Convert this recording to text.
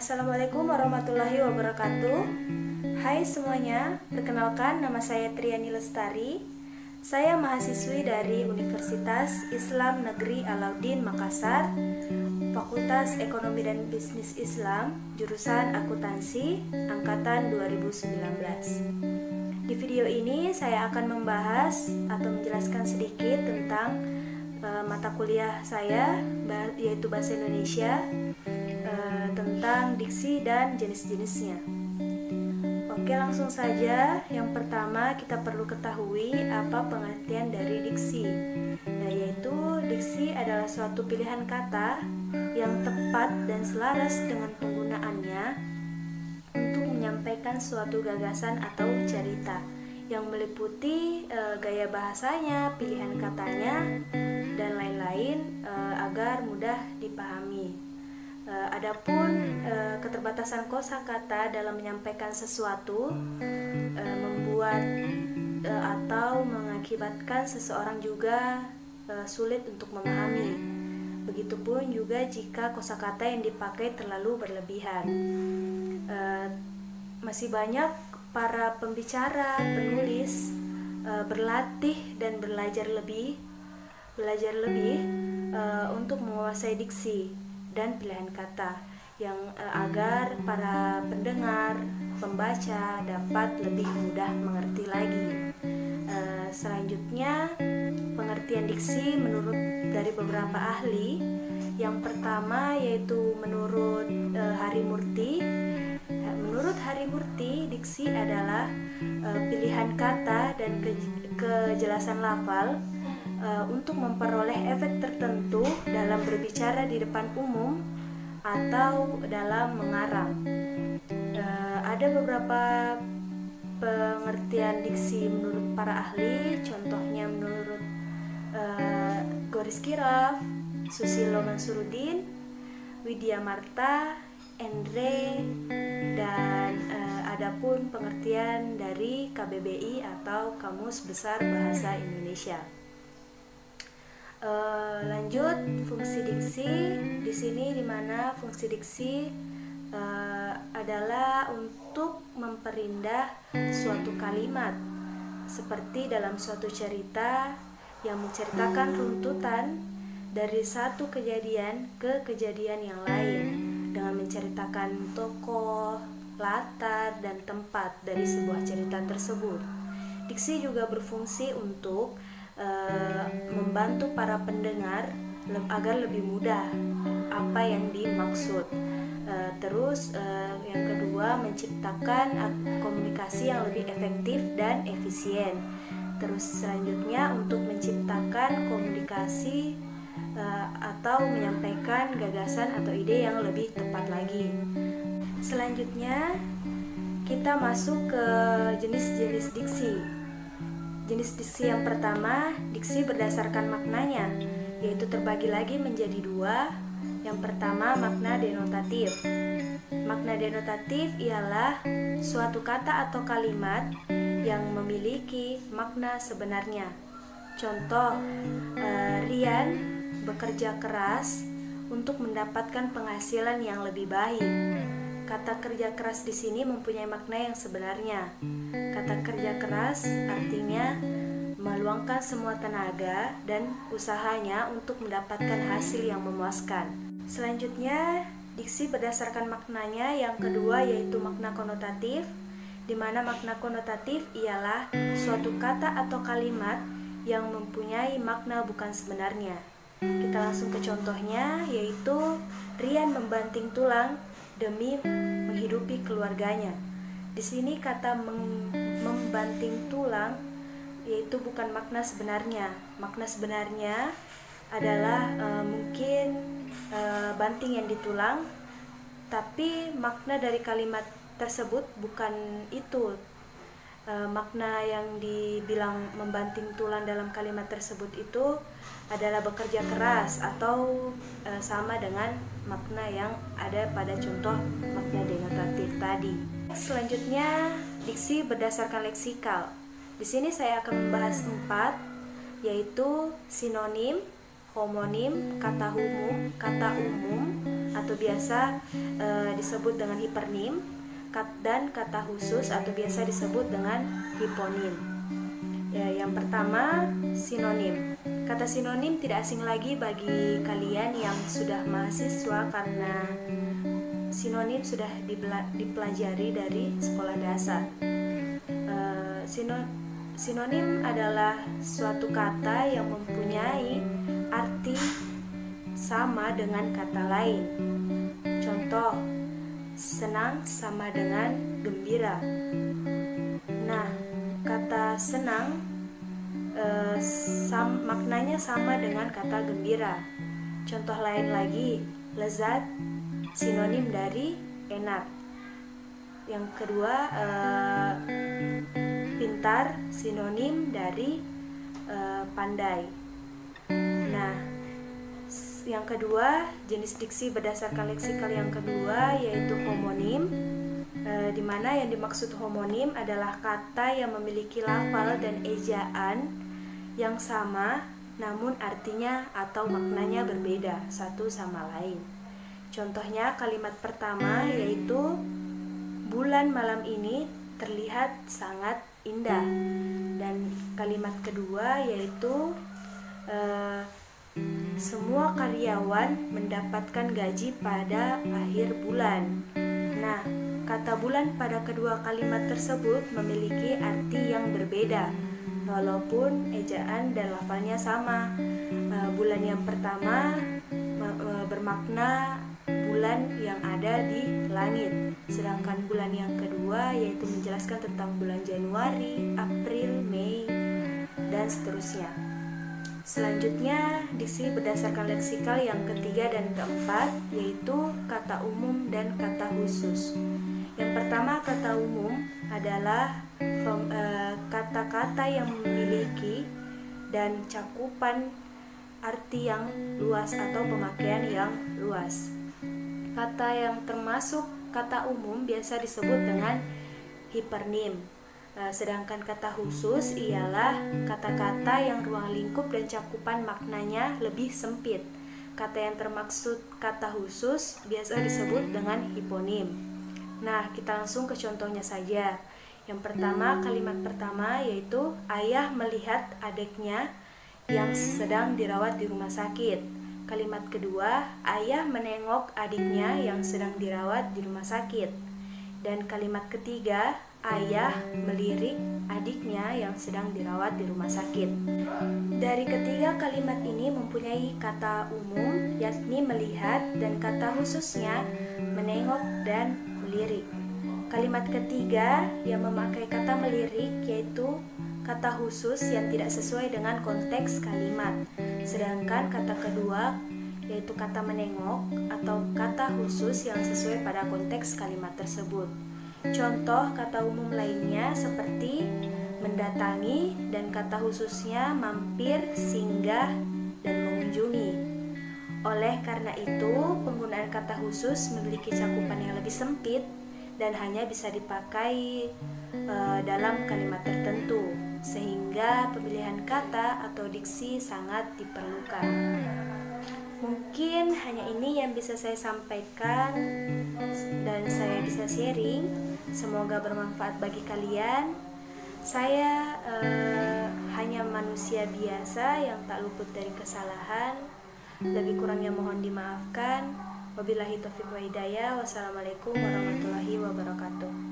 Assalamualaikum warahmatullahi wabarakatuh. Hai semuanya, perkenalkan nama saya Triani Lestari. Saya mahasiswi dari Universitas Islam Negeri Alauddin Makassar, Fakultas Ekonomi dan Bisnis Islam, jurusan Akuntansi, angkatan 2019. Di video ini saya akan membahas atau menjelaskan sedikit tentang mata kuliah saya, yaitu Bahasa Indonesia, tentang diksi dan jenis-jenisnya. Oke, langsung saja. Yang pertama kita perlu ketahui apa pengertian dari diksi. Yaitu diksi adalah suatu pilihan kata yang tepat dan selaras dengan penggunaannya untuk menyampaikan suatu gagasan atau cerita yang meliputi gaya bahasanya, pilihan katanya, dan lain-lain agar mudah dipahami. Adapun keterbatasan kosakata dalam menyampaikan sesuatu membuat atau mengakibatkan seseorang juga sulit untuk memahami. Begitupun juga jika kosakata yang dipakai terlalu berlebihan. Masih banyak para pembicara, penulis berlatih dan belajar lebih untuk menguasai diksi dan pilihan kata yang agar para pendengar, pembaca dapat lebih mudah mengerti lagi. Selanjutnya, pengertian diksi menurut dari beberapa ahli. Yang pertama yaitu menurut Harimurti. Menurut Harimurti, diksi adalah pilihan kata dan kejelasan lafal untuk memperoleh efek tertentu dalam berbicara di depan umum atau dalam mengarang. Ada beberapa pengertian diksi menurut para ahli, contohnya menurut Goris Kiraf, Susilo Mansuruddin, Widya Marta, Endre, dan adapun pengertian dari KBBI atau Kamus Besar Bahasa Indonesia. Lanjut, fungsi diksi. Di sini dimana fungsi diksi adalah untuk memperindah suatu kalimat, seperti dalam suatu cerita yang menceritakan runtutan dari satu kejadian ke kejadian yang lain dengan menceritakan tokoh, latar, dan tempat dari sebuah cerita tersebut. Diksi juga berfungsi untuk membantu para pendengar agar lebih mudah apa yang dimaksud. Terus yang kedua, menciptakan komunikasi yang lebih efektif dan efisien. Terus selanjutnya untuk menciptakan komunikasi atau menyampaikan gagasan atau ide yang lebih tepat lagi. Selanjutnya kita masuk ke jenis-jenis diksi. Jenis diksi yang pertama, diksi berdasarkan maknanya, yaitu terbagi lagi menjadi dua. Yang pertama, makna denotatif. Makna denotatif ialah suatu kata atau kalimat yang memiliki makna sebenarnya. Contoh, Rian bekerja keras untuk mendapatkan penghasilan yang lebih baik. Kata kerja keras di sini mempunyai makna yang sebenarnya. Kata kerja keras artinya meluangkan semua tenaga dan usahanya untuk mendapatkan hasil yang memuaskan. Selanjutnya, diksi berdasarkan maknanya yang kedua yaitu makna konotatif, di mana makna konotatif ialah suatu kata atau kalimat yang mempunyai makna bukan sebenarnya. Kita langsung ke contohnya, yaitu Rian membanting tulang demi menghidupi keluarganya. Di sini kata membanting tulang yaitu bukan makna sebenarnya. Makna sebenarnya adalah mungkin banting yang ditulang, tapi makna dari kalimat tersebut bukan itu. Makna yang dibilang membanting tulang dalam kalimat tersebut itu adalah bekerja keras atau sama dengan makna yang ada pada contoh makna denotatif tadi. Selanjutnya, diksi berdasarkan leksikal. Di sini saya akan membahas 4, yaitu sinonim, homonim, kata umum, atau biasa disebut dengan hipernim, dan kata khusus atau biasa disebut dengan hiponim. Yang pertama, sinonim. Kata sinonim tidak asing lagi bagi kalian yang sudah mahasiswa karena sinonim sudah dipelajari dari sekolah dasar. Sinonim adalah suatu kata yang mempunyai arti sama dengan kata lain. Contoh, senang sama dengan gembira. Nah, kata senang maknanya sama dengan kata gembira. Contoh lain lagi, lezat sinonim dari enak. Yang kedua, pintar sinonim dari pandai. Nah, yang kedua, jenis diksi berdasarkan leksikal yang kedua yaitu homonim, di mana yang dimaksud homonim adalah kata yang memiliki lafal dan ejaan yang sama namun artinya atau maknanya berbeda satu sama lain. Contohnya kalimat pertama yaitu bulan malam ini terlihat sangat indah, dan kalimat kedua yaitu semua karyawan mendapatkan gaji pada akhir bulan. Nah, kata bulan pada kedua kalimat tersebut memiliki arti yang berbeda walaupun ejaan dan lafalnya sama. Bulan yang pertama bermakna bulan yang ada di langit, sedangkan bulan yang kedua yaitu menjelaskan tentang bulan Januari, April, Mei, dan seterusnya. Selanjutnya, diksi berdasarkan leksikal yang ketiga dan keempat yaitu kata umum dan kata khusus. Yang pertama, kata umum adalah kata-kata yang memiliki dan cakupan arti yang luas atau pemakaian yang luas. Kata yang termasuk kata umum biasa disebut dengan hipernim. Sedangkan kata khusus ialah kata-kata yang ruang lingkup dan cakupan maknanya lebih sempit. Kata yang termaksud kata khusus biasa disebut dengan hiponim. Nah, kita langsung ke contohnya saja. Yang pertama, kalimat pertama yaitu ayah melihat adiknya yang sedang dirawat di rumah sakit. Kalimat kedua, ayah menengok adiknya yang sedang dirawat di rumah sakit. Dan kalimat ketiga, ayah melirik adiknya yang sedang dirawat di rumah sakit. Dari ketiga kalimat ini mempunyai kata umum yakni melihat dan kata khususnya menengok dan melirik. Kalimat ketiga yang memakai kata melirik yaitu kata khusus yang tidak sesuai dengan konteks kalimat. Sedangkan kata kedua yaitu kata menengok atau kata khusus yang sesuai pada konteks kalimat tersebut. Contoh kata umum lainnya seperti mendatangi dan kata khususnya mampir, singgah, dan mengunjungi. Oleh karena itu, penggunaan kata khusus memiliki cakupan yang lebih sempit dan hanya bisa dipakai dalam kalimat tertentu, sehingga pemilihan kata atau diksi sangat diperlukan. Mungkin hanya ini yang bisa saya sampaikan dan saya bisa sharing. Semoga bermanfaat bagi kalian. Saya hanya manusia biasa yang tak luput dari kesalahan. Lebih kurangnya mohon dimaafkan. Wabillahi taufiq wa hidayah. Wassalamualaikum warahmatullahi wabarakatuh.